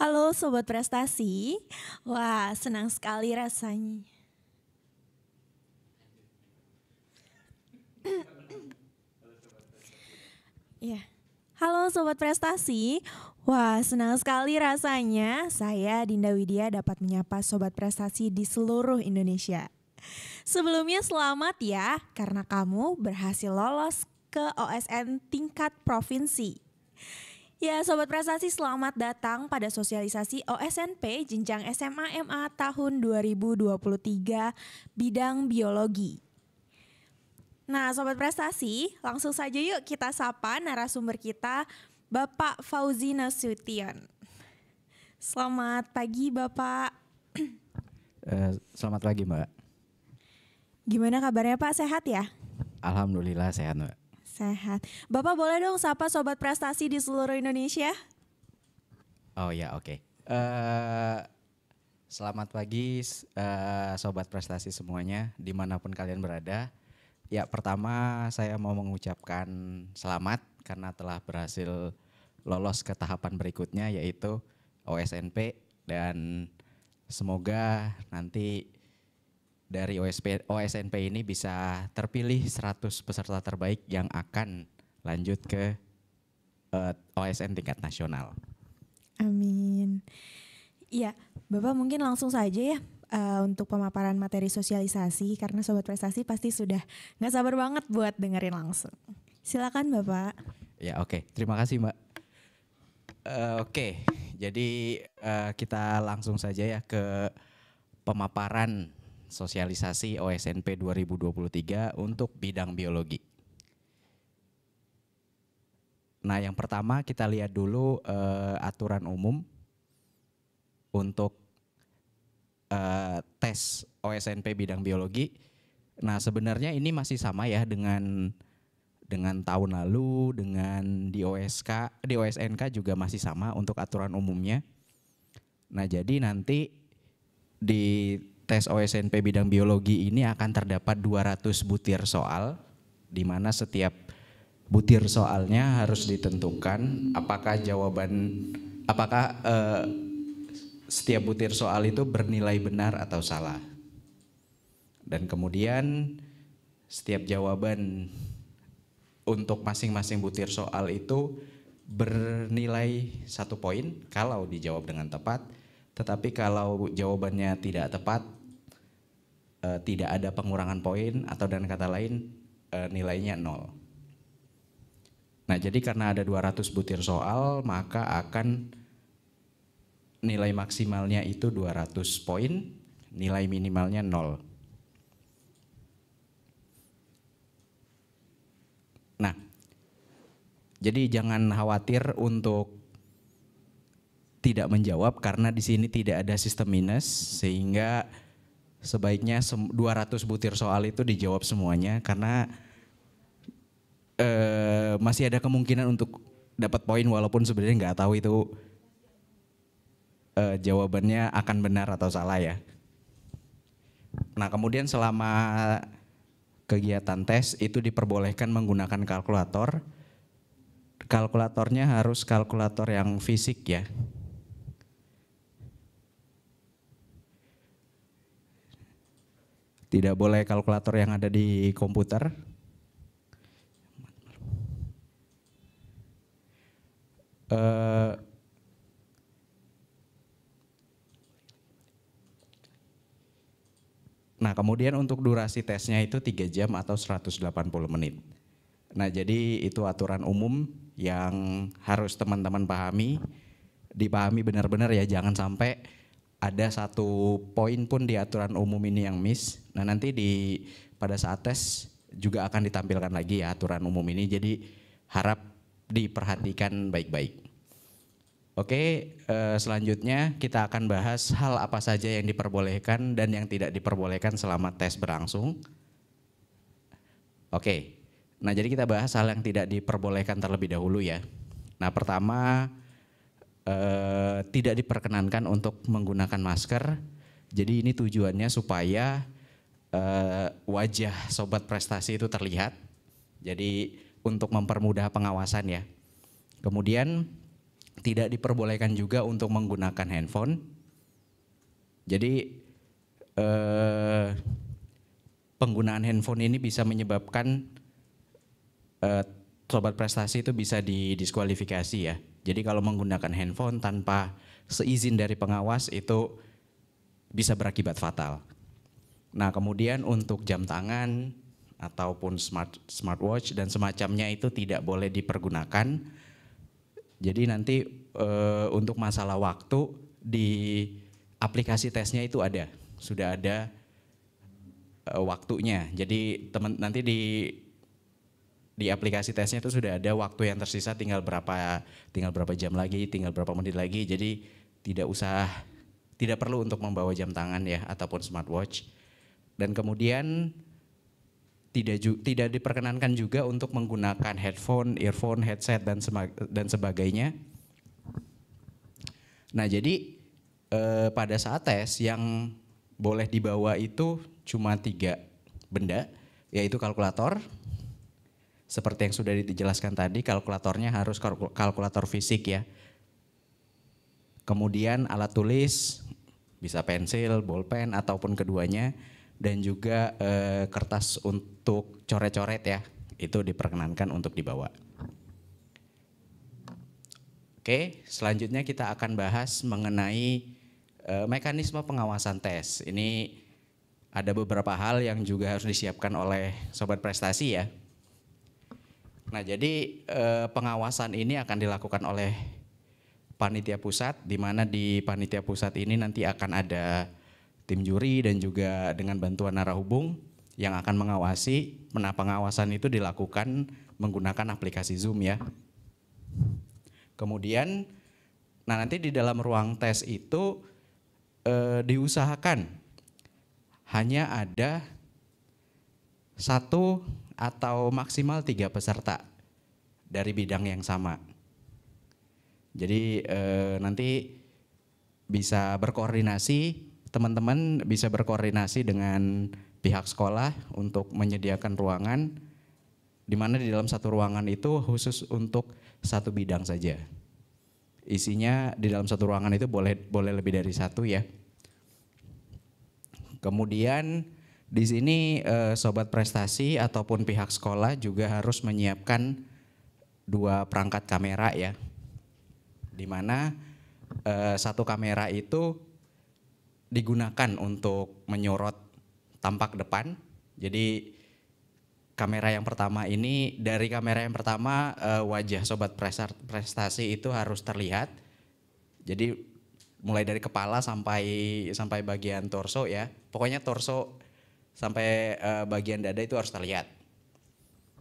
Halo Sobat Prestasi, wah senang sekali rasanya. Ya, halo Sobat Prestasi, wah senang sekali rasanya saya Dinda Widya dapat menyapa Sobat Prestasi di seluruh Indonesia. Sebelumnya selamat ya karena kamu berhasil lolos ke OSN tingkat provinsi. Ya Sobat Prestasi, selamat datang pada sosialisasi OSNP Jenjang SMA MA tahun 2023 bidang biologi. Nah Sobat Prestasi, langsung saja yuk kita sapa narasumber kita, Bapak Fauzi Nasution. Selamat pagi Bapak. Selamat pagi Mbak. Gimana kabarnya Pak, sehat ya? Alhamdulillah sehat Mbak. Sehat. Bapak boleh dong sapa Sobat Prestasi di seluruh Indonesia? Oh ya oke. Selamat pagi Sobat Prestasi semuanya dimanapun kalian berada. Ya pertama saya mau mengucapkan selamat karena telah berhasil lolos ke tahapan berikutnya yaitu OSNP dan semoga nanti dari OSNP ini bisa terpilih 100 peserta terbaik yang akan lanjut ke OSN tingkat nasional. Amin. Iya, Bapak mungkin langsung saja ya untuk pemaparan materi sosialisasi karena Sobat Prestasi pasti sudah gak sabar banget buat dengerin langsung. Silakan Bapak. Ya oke. Terima kasih Mbak. Oke, jadi kita langsung saja ya ke pemaparan sosialisasi OSNP 2023 untuk bidang biologi. Nah yang pertama kita lihat dulu aturan umum untuk tes OSNP bidang biologi. Nah sebenarnya ini masih sama ya dengan tahun lalu, dengan di OSNK juga masih sama untuk aturan umumnya. Nah jadi nanti di tes OSNP bidang biologi ini akan terdapat 200 butir soal, di mana setiap butir soalnya harus ditentukan apakah setiap butir soal itu bernilai benar atau salah. Dan kemudian setiap jawaban untuk masing-masing butir soal itu bernilai 1 poin kalau dijawab dengan tepat, tetapi kalau jawabannya tidak tepat, tidak ada pengurangan poin atau dengan kata lain nilainya 0. Nah jadi karena ada 200 butir soal maka akan nilai maksimalnya itu 200 poin, nilai minimalnya 0. Nah jadi jangan khawatir untuk tidak menjawab karena di sini tidak ada sistem minus sehingga sebaiknya 200 butir soal itu dijawab semuanya karena masih ada kemungkinan untuk dapat poin walaupun sebenarnya nggak tahu itu jawabannya akan benar atau salah ya. Nah kemudian selama kegiatan tes itu diperbolehkan menggunakan kalkulator. Kalkulatornya harus kalkulator yang fisik ya. Tidak boleh kalkulator yang ada di komputer. Nah kemudian untuk durasi tesnya itu 3 jam atau 180 menit. Nah jadi itu aturan umum yang harus teman-teman pahami. Dipahami benar-benar ya, jangan sampai ada 1 poin pun di aturan umum ini yang miss. Nah nanti pada saat tes juga akan ditampilkan lagi ya aturan umum ini. Jadi harap diperhatikan baik-baik. Oke, selanjutnya kita akan bahas hal apa saja yang diperbolehkan dan yang tidak diperbolehkan selama tes berlangsung. Oke, nah jadi kita bahas hal yang tidak diperbolehkan terlebih dahulu ya. Nah pertama, tidak diperkenankan untuk menggunakan masker. Jadi ini tujuannya supaya wajah Sobat Prestasi itu terlihat. Jadi untuk mempermudah pengawasan ya. Kemudian Tidak diperbolehkan juga untuk menggunakan handphone. Jadi penggunaan handphone ini bisa menyebabkan sobat prestasi itu bisa didiskualifikasi ya. Jadi kalau menggunakan handphone tanpa seizin dari pengawas itu bisa berakibat fatal. Nah, kemudian untuk jam tangan ataupun smartwatch dan semacamnya itu tidak boleh dipergunakan. Jadi nanti untuk masalah waktu di aplikasi tesnya itu sudah ada waktunya. Jadi nanti di aplikasi tesnya itu sudah ada waktu yang tersisa, tinggal berapa jam lagi, tinggal berapa menit lagi. Jadi tidak perlu untuk membawa jam tangan ya ataupun smartwatch. Dan kemudian tidak diperkenankan juga untuk menggunakan headphone, earphone, headset dan sebagainya. Nah, jadi pada saat tes yang boleh dibawa itu cuma 3 benda, yaitu kalkulator. Seperti yang sudah dijelaskan tadi, kalkulatornya harus kalkulator fisik ya. Kemudian alat tulis, bisa pensil, bolpen ataupun keduanya, dan juga kertas untuk coret-coret ya, itu diperkenankan untuk dibawa. Oke, selanjutnya kita akan bahas mengenai mekanisme pengawasan tes. Ini ada beberapa hal yang juga harus disiapkan oleh sobat prestasi ya. Nah, jadi pengawasan ini akan dilakukan oleh panitia pusat, di mana di panitia pusat ini nanti akan ada tim juri dan juga dengan bantuan narahubung yang akan mengawasi. Nah, pengawasan itu dilakukan menggunakan aplikasi Zoom ya. Kemudian, nanti di dalam ruang tes itu diusahakan hanya ada 1 atau maksimal 3 peserta dari bidang yang sama. Jadi nanti bisa berkoordinasi, teman-teman bisa berkoordinasi dengan pihak sekolah untuk menyediakan ruangan, di mana di dalam satu ruangan itu khusus untuk 1 bidang saja. Isinya di dalam satu ruangan itu boleh lebih dari 1 ya. Kemudian di sini sobat prestasi ataupun pihak sekolah juga harus menyiapkan 2 perangkat kamera ya, di mana 1 kamera itu digunakan untuk menyorot tampak depan. Jadi kamera yang pertama ini, dari kamera yang pertama wajah sobat prestasi itu harus terlihat. Jadi mulai dari kepala sampai bagian torso ya. Pokoknya torso sampai bagian dada itu harus terlihat.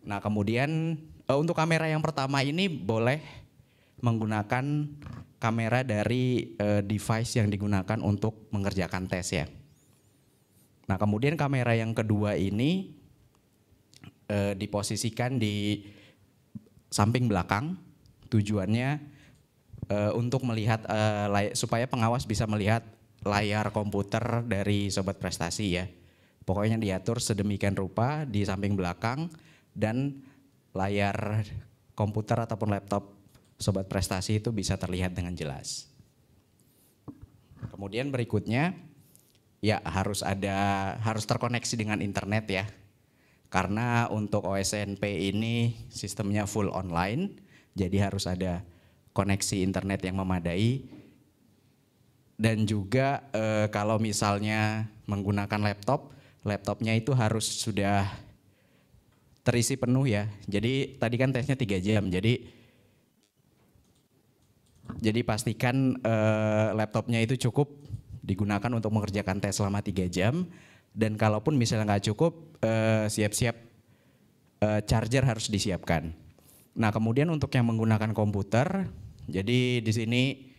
Nah, kemudian untuk kamera yang pertama ini boleh menggunakan kamera dari device yang digunakan untuk mengerjakan tes ya. Nah, kemudian kamera yang kedua ini diposisikan di samping belakang. Tujuannya untuk melihat supaya pengawas bisa melihat layar komputer dari sobat prestasi ya. Pokoknya diatur sedemikian rupa di samping belakang dan layar komputer ataupun laptop sobat prestasi itu bisa terlihat dengan jelas. Kemudian berikutnya ya harus terkoneksi dengan internet ya. Karena untuk OSNP ini sistemnya full online, jadi harus ada koneksi internet yang memadai. Dan juga kalau misalnya menggunakan laptopnya itu harus sudah terisi penuh ya. Jadi tadi kan tesnya 3 jam, jadi pastikan laptopnya itu cukup digunakan untuk mengerjakan tes selama 3 jam. Dan kalaupun misalnya nggak cukup, siap-siap charger harus disiapkan. Nah, kemudian untuk yang menggunakan komputer, jadi di sini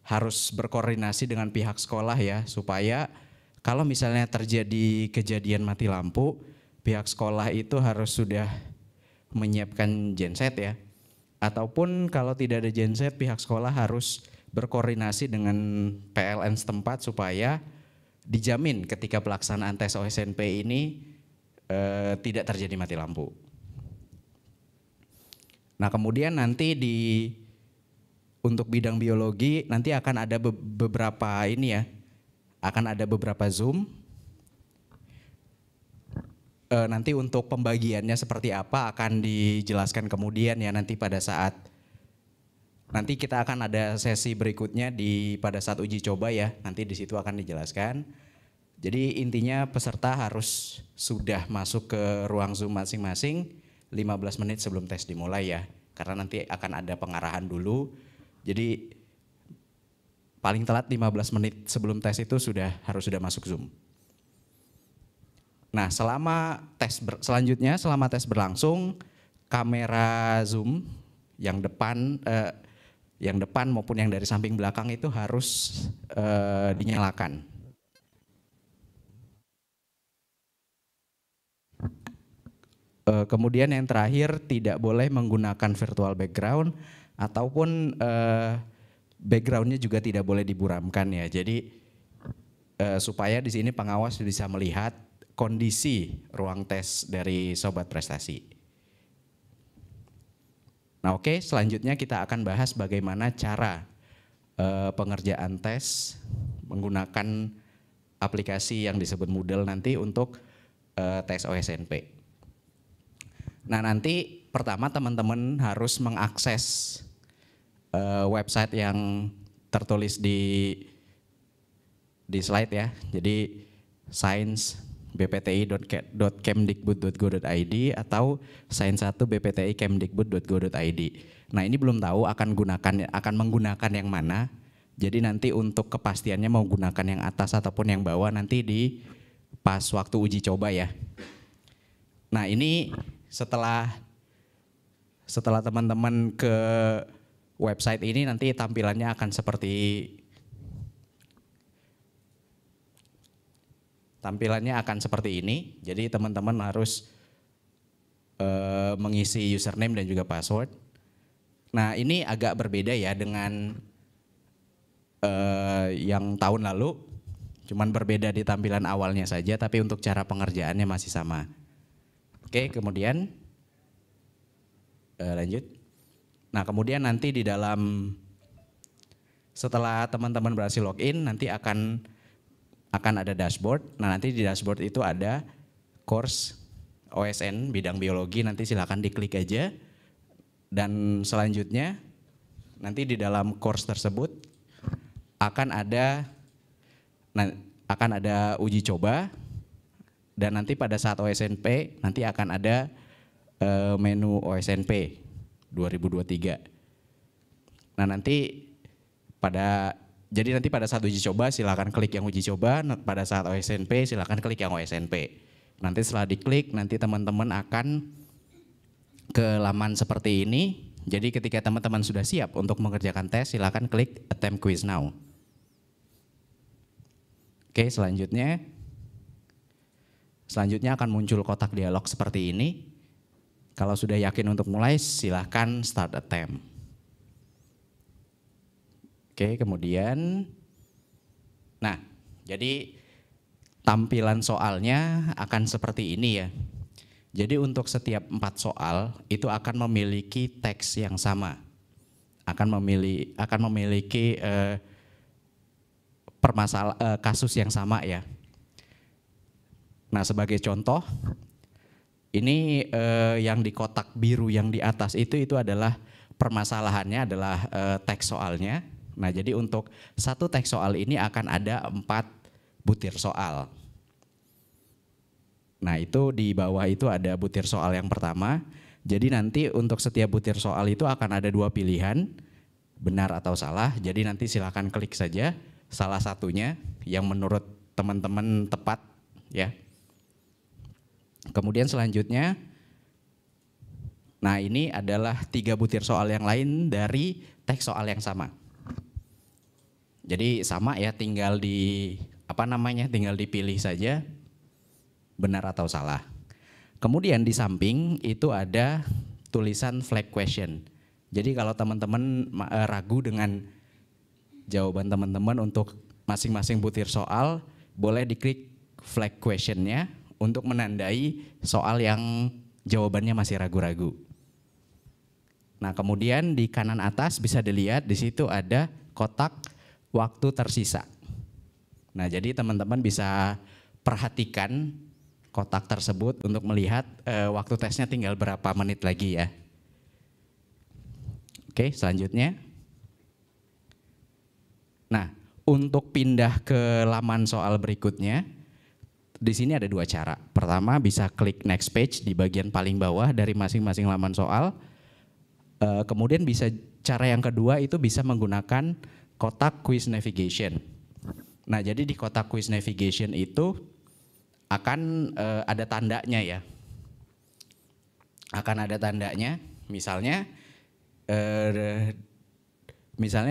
harus berkoordinasi dengan pihak sekolah ya, supaya kalau misalnya terjadi kejadian mati lampu, pihak sekolah itu harus sudah menyiapkan genset ya. Ataupun kalau tidak ada genset, pihak sekolah harus berkoordinasi dengan PLN setempat supaya dijamin ketika pelaksanaan tes OSNP ini tidak terjadi mati lampu. Nah kemudian nanti untuk bidang biologi nanti akan ada beberapa ini ya, akan ada beberapa Zoom. Nanti untuk pembagiannya seperti apa akan dijelaskan kemudian ya, nanti pada saat nanti kita akan ada sesi berikutnya pada saat uji coba ya, nanti di situ akan dijelaskan. Jadi intinya peserta harus sudah masuk ke ruang Zoom masing-masing 15 menit sebelum tes dimulai ya, karena nanti akan ada pengarahan dulu. Jadi paling telat 15 menit sebelum tes itu harus sudah masuk Zoom. Nah, selama tes berlangsung, kamera Zoom yang depan maupun yang dari samping belakang itu harus dinyalakan. Kemudian yang terakhir, tidak boleh menggunakan virtual background ataupun backgroundnya juga tidak boleh diburamkan ya. Jadi supaya di sini pengawas bisa melihat kondisi ruang tes dari sobat prestasi. Nah oke, selanjutnya kita akan bahas bagaimana cara pengerjaan tes menggunakan aplikasi yang disebut Moodle nanti untuk tes OSNP. Nah nanti pertama teman-teman harus mengakses website yang tertulis di slide ya. Jadi science.bpti.kemdikbud.go.id atau sains1bpti.kemdikbud.go.id. Nah ini belum tahu akan menggunakan yang mana. Jadi nanti untuk kepastiannya mau gunakan yang atas ataupun yang bawah nanti di pas waktu uji coba ya. Nah ini setelah teman-teman ke website ini nanti tampilannya akan seperti ini. Jadi teman-teman harus mengisi username dan juga password. Nah ini agak berbeda ya dengan yang tahun lalu. Cuman berbeda di tampilan awalnya saja, tapi untuk cara pengerjaannya masih sama. Oke, kemudian lanjut. Nah kemudian nanti di dalam, setelah teman-teman berhasil login, nanti akan ada dashboard. Nah nanti di dashboard itu ada course OSN bidang biologi, nanti silakan diklik aja. Dan selanjutnya nanti di dalam course tersebut akan ada uji coba. Dan nanti pada saat OSNP nanti akan ada menu OSNP 2023. Nah jadi nanti pada saat uji coba silakan klik yang uji coba, pada saat OSNP silakan klik yang OSNP. Nanti setelah diklik nanti teman-teman akan ke laman seperti ini. Jadi ketika teman-teman sudah siap untuk mengerjakan tes silakan klik attempt quiz now. Oke, selanjutnya akan muncul kotak dialog seperti ini. Kalau sudah yakin untuk mulai silahkan start attempt. Oke, kemudian nah jadi tampilan soalnya akan seperti ini ya. Jadi untuk setiap 4 soal itu akan memiliki teks yang sama. Akan memiliki kasus yang sama ya. Nah sebagai contoh, ini yang di kotak biru yang di atas itu adalah permasalahannya adalah teks soalnya. Nah jadi untuk satu teks soal ini akan ada 4 butir soal. Nah itu di bawah itu ada butir soal yang pertama. Jadi nanti untuk setiap butir soal itu akan ada 2 pilihan, benar atau salah. Jadi nanti silakan klik saja salah satunya yang menurut teman-teman tepat ya. Kemudian selanjutnya, nah ini adalah 3 butir soal yang lain dari teks soal yang sama. Jadi sama ya, tinggal dipilih saja benar atau salah. Kemudian di samping itu ada tulisan flag question. Jadi kalau teman-teman ragu dengan jawaban teman-teman untuk masing-masing butir soal, boleh diklik flag question-nya untuk menandai soal yang jawabannya masih ragu-ragu. Nah, kemudian di kanan atas bisa dilihat di situ ada kotak waktu tersisa. Nah, jadi teman-teman bisa perhatikan kotak tersebut untuk melihat waktu tesnya tinggal berapa menit lagi ya. Oke, selanjutnya. Nah, untuk pindah ke laman soal berikutnya, di sini ada dua cara. Pertama, bisa klik next page di bagian paling bawah dari masing-masing laman soal. Kemudian bisa cara yang kedua itu bisa menggunakan kotak quiz navigation. Nah, jadi di kotak quiz navigation itu akan ada tandanya ya. Akan ada tandanya, misalnya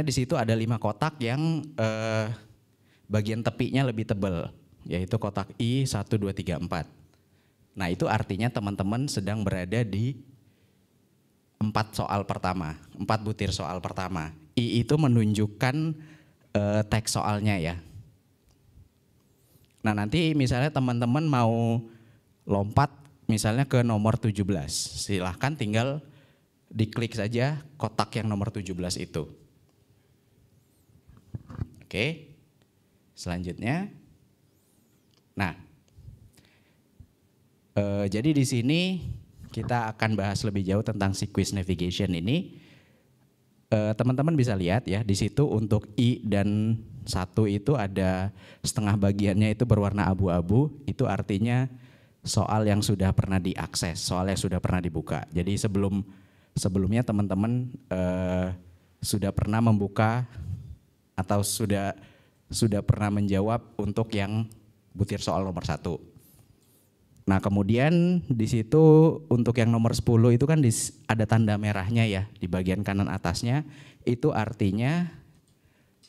di situ ada 5 kotak yang bagian tepinya lebih tebal, yaitu kotak I 1, 2, 3, 4. Nah, itu artinya teman-teman sedang berada di 4 soal pertama, 4 butir soal pertama. I itu menunjukkan teks soalnya ya. Nah, nanti misalnya teman-teman mau lompat misalnya ke nomor 17, silahkan tinggal diklik saja kotak yang nomor 17 itu. Oke, selanjutnya. Nah, jadi di sini kita akan bahas lebih jauh tentang si quiz navigation ini. Teman-teman bisa lihat ya, di situ untuk I dan 1 itu ada setengah bagiannya itu berwarna abu-abu, itu artinya soal yang sudah pernah diakses, soal yang sudah pernah dibuka. Jadi sebelumnya teman-teman sudah pernah membuka atau sudah pernah menjawab untuk yang butir soal nomor 1. Nah, kemudian di situ untuk yang nomor 10 itu kan ada tanda merahnya ya di bagian kanan atasnya. Itu artinya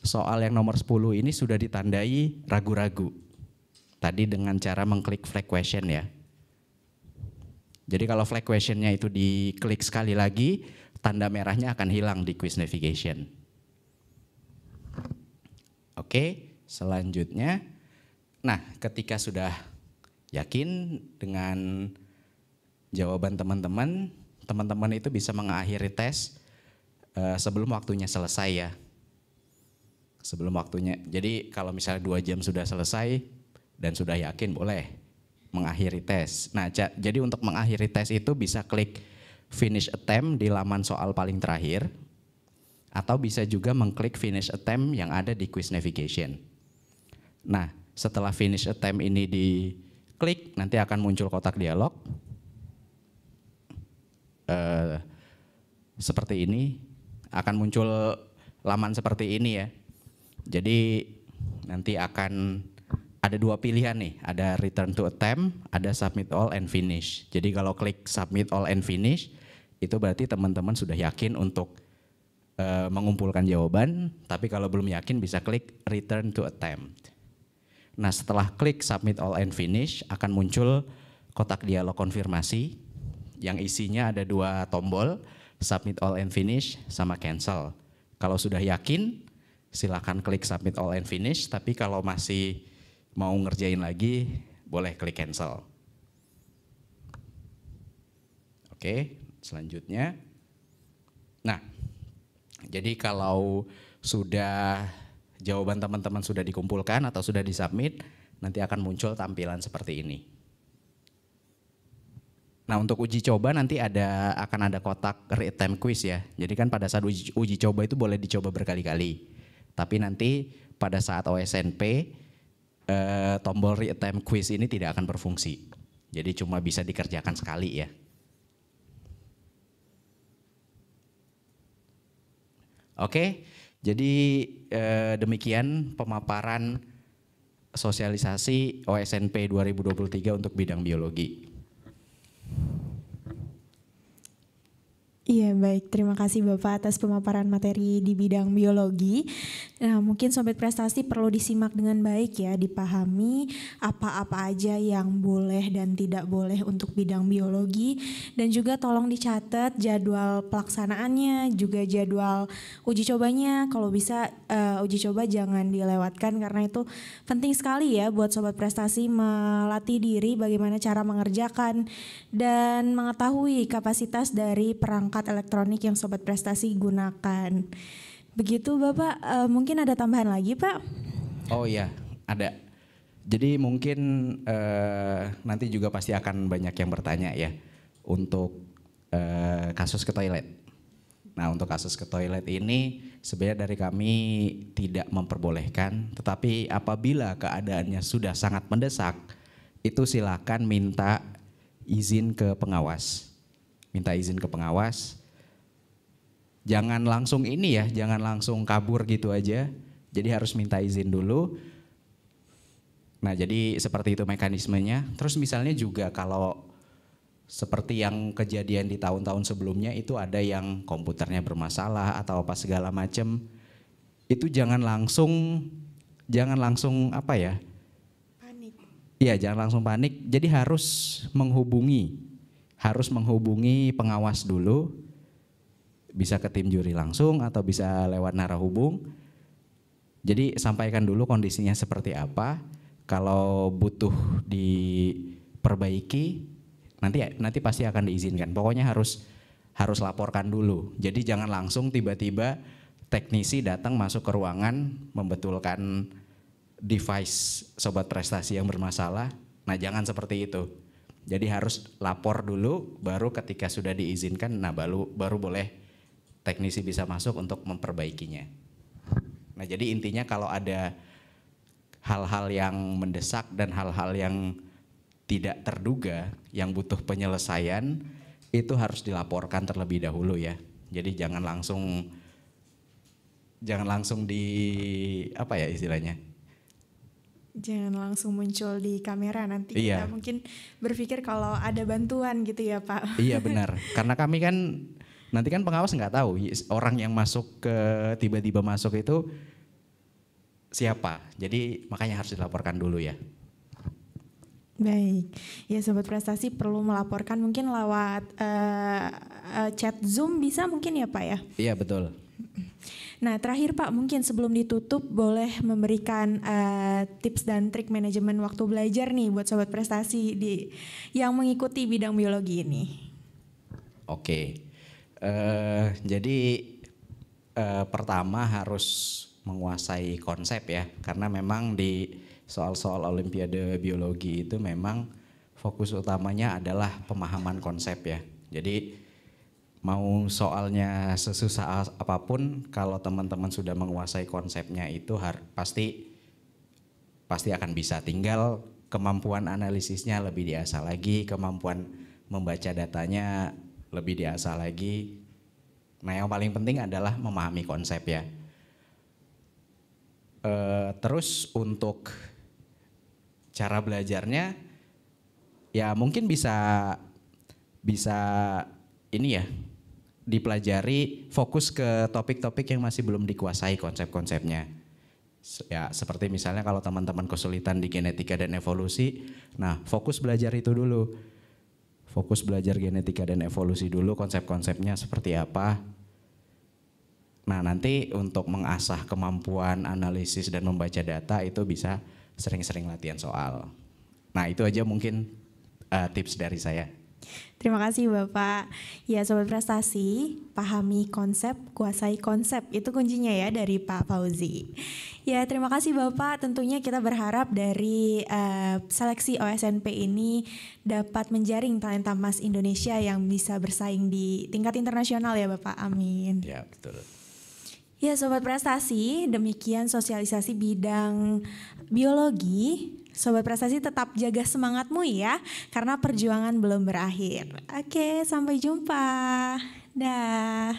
soal yang nomor 10 ini sudah ditandai ragu-ragu. Tadi dengan cara mengklik flag question ya. Jadi kalau flag questionnya itu diklik sekali lagi, tanda merahnya akan hilang di quiz navigation. Oke, selanjutnya. Nah, ketika sudah yakin dengan jawaban teman-teman itu bisa mengakhiri tes sebelum waktunya selesai ya. Sebelum waktunya. Jadi kalau misalnya 2 jam sudah selesai dan sudah yakin boleh mengakhiri tes. Nah, jadi untuk mengakhiri tes itu bisa klik finish attempt di laman soal paling terakhir, atau bisa juga mengklik finish attempt yang ada di quiz navigation. Nah, setelah finish attempt ini diklik, nanti akan muncul kotak dialog seperti ini, akan muncul laman seperti ini ya. Jadi nanti akan ada 2 pilihan nih, ada return to attempt, ada submit all and finish. Jadi kalau klik submit all and finish, itu berarti teman-teman sudah yakin untuk mengumpulkan jawaban, tapi kalau belum yakin bisa klik return to attempt. Nah, setelah klik submit all and finish akan muncul kotak dialog konfirmasi yang isinya ada 2 tombol, submit all and finish sama cancel. Kalau sudah yakin silakan klik submit all and finish, tapi kalau masih mau ngerjain lagi boleh klik cancel. Oke, selanjutnya. Nah, jadi kalau sudah jawaban teman-teman sudah dikumpulkan atau sudah disubmit, nanti akan muncul tampilan seperti ini. Nah, untuk uji coba nanti akan ada kotak real-time quiz ya. Jadi kan pada saat uji coba itu boleh dicoba berkali-kali. Tapi nanti pada saat OSNP tombol real-time quiz ini tidak akan berfungsi. Jadi cuma bisa dikerjakan sekali ya. Oke, jadi demikian pemaparan sosialisasi OSNP 2023 untuk bidang biologi. Iya baik, terima kasih Bapak atas pemaparan materi di bidang biologi. Nah, mungkin Sobat Prestasi perlu disimak dengan baik ya, dipahami apa-apa aja yang boleh dan tidak boleh untuk bidang biologi. Dan juga tolong dicatat jadwal pelaksanaannya, juga jadwal uji cobanya. Kalau bisa uji coba jangan dilewatkan karena itu penting sekali ya buat Sobat Prestasi melatih diri bagaimana cara mengerjakan dan mengetahui kapasitas dari perangkat elektronik yang Sobat Prestasi gunakan. Begitu Bapak, mungkin ada tambahan lagi Pak? Oh iya, ada. Jadi mungkin nanti juga pasti akan banyak yang bertanya ya untuk kasus ke toilet. Nah untuk kasus ke toilet ini sebenarnya dari kami tidak memperbolehkan, tetapi apabila keadaannya sudah sangat mendesak, itu silakan minta izin ke pengawas. Minta izin ke pengawas. Jangan langsung ini ya, jangan langsung kabur gitu aja. Jadi harus minta izin dulu. Nah jadi seperti itu mekanismenya. Terus misalnya juga kalau seperti yang kejadian di tahun-tahun sebelumnya itu ada yang komputernya bermasalah atau apa segala macam. Itu jangan langsung apa ya? Panik. Iya jangan langsung panik. Jadi harus menghubungi pengawas dulu. Bisa ke tim juri langsung atau bisa lewat narahubung. Jadi sampaikan dulu kondisinya seperti apa. Kalau butuh diperbaiki, nanti pasti akan diizinkan. Pokoknya harus laporkan dulu. Jadi jangan langsung tiba-tiba teknisi datang masuk ke ruangan membetulkan device Sobat Prestasi yang bermasalah. Nah jangan seperti itu. Jadi harus lapor dulu, baru ketika sudah diizinkan, nah baru boleh teknisi bisa masuk untuk memperbaikinya. Nah jadi intinya kalau ada hal-hal yang mendesak dan hal-hal yang tidak terduga yang butuh penyelesaian itu harus dilaporkan terlebih dahulu ya. Jadi jangan langsung di apa ya istilahnya? Jangan langsung muncul di kamera, nanti Iya. kita mungkin berpikir kalau ada bantuan gitu ya Pak. Iya benar, karena kami kan nanti kan pengawas nggak tahu orang yang tiba-tiba masuk itu siapa. Jadi makanya harus dilaporkan dulu ya. Baik, ya Sobat Prestasi perlu melaporkan mungkin lewat chat Zoom bisa mungkin ya Pak ya? Iya betul. Nah terakhir Pak, mungkin sebelum ditutup boleh memberikan tips dan trik manajemen waktu belajar nih buat Sobat Prestasi yang mengikuti bidang biologi ini. Oke. Jadi pertama harus menguasai konsep ya, karena memang di soal-soal Olimpiade Biologi itu memang fokus utamanya adalah pemahaman konsep ya. Jadi mau soalnya sesusah apapun, kalau teman-teman sudah menguasai konsepnya itu pasti akan bisa. Tinggal kemampuan analisisnya lebih diasah lagi, kemampuan membaca datanya lebih diasah lagi. Nah yang paling penting adalah memahami konsep ya. Terus untuk cara belajarnya ya mungkin bisa ini ya, dipelajari, fokus ke topik-topik yang masih belum dikuasai konsep-konsepnya. Ya seperti misalnya kalau teman-teman kesulitan di genetika dan evolusi, nah fokus belajar itu dulu. Fokus belajar genetika dan evolusi dulu, konsep-konsepnya seperti apa. Nah nanti untuk mengasah kemampuan analisis dan membaca data itu bisa sering-sering latihan soal. Nah itu aja mungkin tips dari saya. Terima kasih Bapak. Ya Sobat Prestasi, pahami konsep, kuasai konsep. Itu kuncinya ya dari Pak Fauzi. Ya terima kasih Bapak. Tentunya kita berharap dari seleksi OSNP ini dapat menjaring talenta emas Indonesia yang bisa bersaing di tingkat internasional ya Bapak. Amin. Ya betul. Ya Sobat Prestasi, demikian sosialisasi bidang biologi. Sobat Prestasi tetap jaga semangatmu ya, karena perjuangan belum berakhir. Oke, sampai jumpa. Dah.